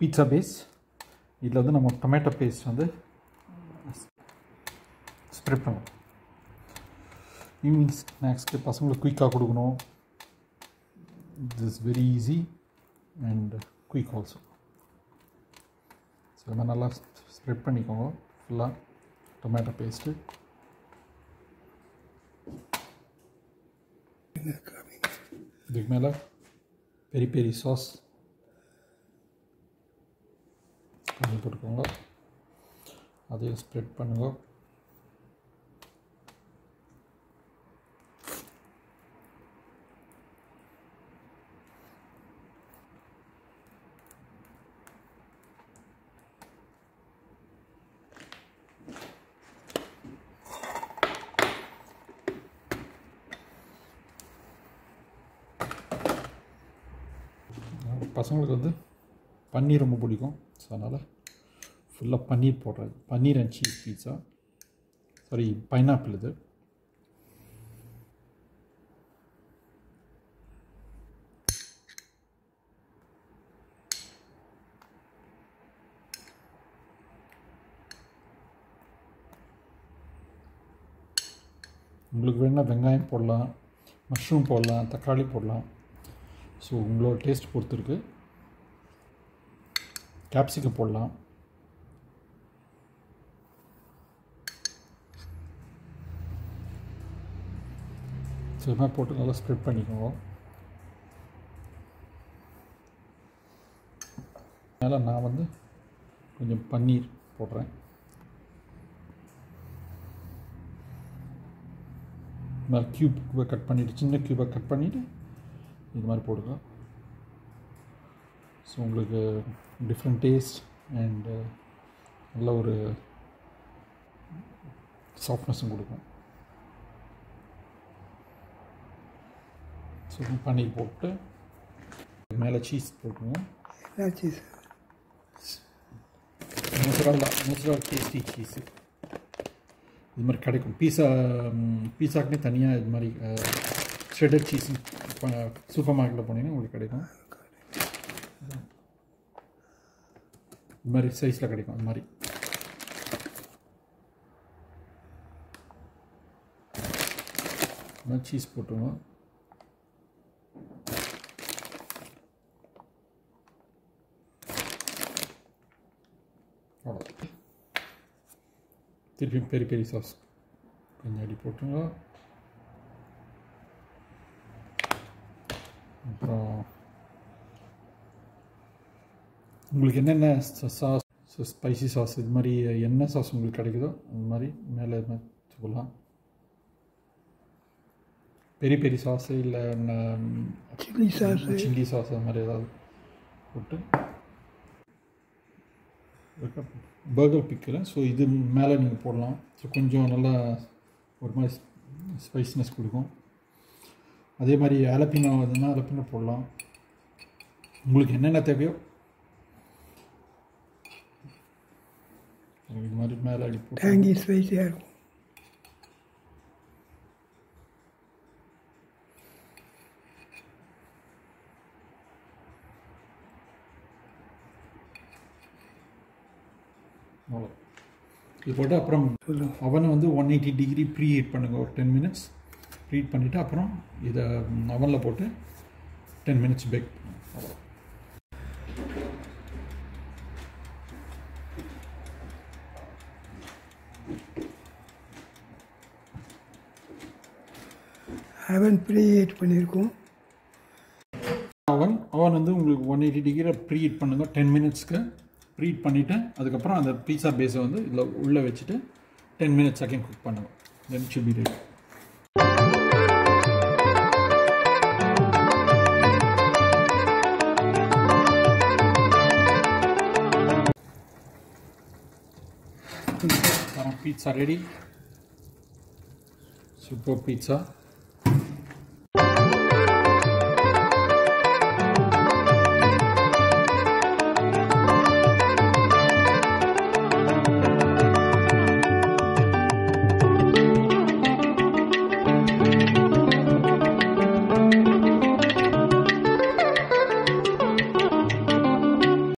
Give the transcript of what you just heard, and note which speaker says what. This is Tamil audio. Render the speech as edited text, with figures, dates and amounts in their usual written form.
Speaker 1: Pizza base. இதில் வந்து நம்ம டொமேட்டோ பேஸ்ட் வந்து ஸ்ப்ரெட் பண்ணுவோம். ஈவினிங் ஸ்நாக்ஸ்க்கு பசங்களுக்கு குயிக்காக கொடுக்கணும். This is very easy and quick also. So இது நல்லா ஸ்ப்ரெட் பண்ணிக்கோங்க ஃபுல்லாக டொமேட்டோ பேஸ்ட்டு. இதுக்கு மேலே பெரி பெரி சாஸ் பண்ணி போட்டுக்கோங்க. அதையும் ஸ்ப்ரெட் பண்ணுங்க. பசங்களுக்கு வந்து பன்னீர் ரொம்ப பிடிக்கும். ஸோ அதனால் ஃபுல்லாக பன்னீர் போடுறது. Paneer and cheese pizza, sorry pineapple. இது உங்களுக்கு வேணால் வெங்காயம் போடலாம், மஷ்ரூம் போடலாம், தக்காளி போடலாம். ஸோ உங்களோட டேஸ்ட் பொறுத்து இருக்குது. கேப்சிகம் போடலாம். ஸோ இது மாதிரி போட்டு நல்லா ஸ்ப்ரெட் பண்ணிக்கோங்க. அதனால் நான் வந்து கொஞ்சம் பன்னீர் போடுறேன். இது மாதிரி க்யூபாக கட் பண்ணிவிட்டு, சின்ன க்யூபாக கட் பண்ணிவிட்டு இது மாதிரி போடுங்க. ஸோ உங்களுக்கு டிஃப்ரெண்ட் டேஸ்ட் அண்டு நல்ல ஒரு சாஃப்ட்னஸும் கொடுக்கும். ஸோ பன்னீர் போட்டு மேலே சீஸ் போட்டுருவோம்.
Speaker 2: சீஸ்
Speaker 1: மொசரல்லா டேஸ்டி சீஸு இது மாதிரி கிடைக்கும். பீஸாக்குனே தனியாக இது மாதிரி ஷ்ரெடட் சீஸ் சூப்பர் மார்க்கெட்டில் போனீங்கன்னா உங்களுக்கு கிடைக்கும். இது மாதிரி சைஸில் கிடைக்கும். அது மாதிரி சீஸ் போட்டுருவோம். அவ்வளோ. திருப்பி பெரி பெரி சாஸ் கொஞ்சம் அடி போட்டுருங்க. அப்புறம் உங்களுக்கு என்னென்ன சாஸ், ஸ்பைசி சாஸ் இது மாதிரி என்ன சாஸ் உங்களுக்கு கிடைக்குதோ அந்த மாதிரி மேலே இது மாதிரி சொல்லலாம். பெரி பெரி சாஸு இல்லை சில்லி சாஸ் அது மாதிரி ஏதாவது போட்டு பர்கர் பிக்கில். ஸோ இது மேலே நீங்கள் போடலாம். ஸோ கொஞ்சம் நல்லா ஒரு மாதிரி ஸ்பைசினஸ் கொடுக்கும். அதே மாதிரி ஆலப்பினோ அதுனா ஆலப்பினோ போடலாம். உங்களுக்கு என்னென்ன தேவையோ இது மாதிரி மேலே அடி போட்டு
Speaker 2: டேங்கி ஸ்பைஸியாக இருக்கும்.
Speaker 1: அவ்வளோ. இது போட்டு அப்புறம் அவனை வந்து 180 டிகிரி ப்ரீ ஹீட் பண்ணுங்கள். ஒரு 10 மினிட்ஸ் ப்ரீ ஹீட் பண்ணிவிட்டு அப்புறம் இதை அவனில் போட்டு 10 மினிட்ஸ் பேக் பண்ணுங்க. அவ்வளோ.
Speaker 2: அவன் ப்ரீ ஹீட் பண்ணியிருக்கோம்.
Speaker 1: அவன் வந்து உங்களுக்கு 180 டிகிரி ப்ரீ ஹீட் பண்ணுங்கள் 10 மினிட்ஸ்க்கு. ப்ரீ ஹீட் பண்ணிவிட்டு அதுக்கப்புறம் அந்த பீஸா பேஸை வந்து இதில் உள்ளே வச்சுட்டு 10 மினிட்ஸ் அகைன் குக் பண்ணுங்கள். Then should be ready. Pizza ready. Super pizza.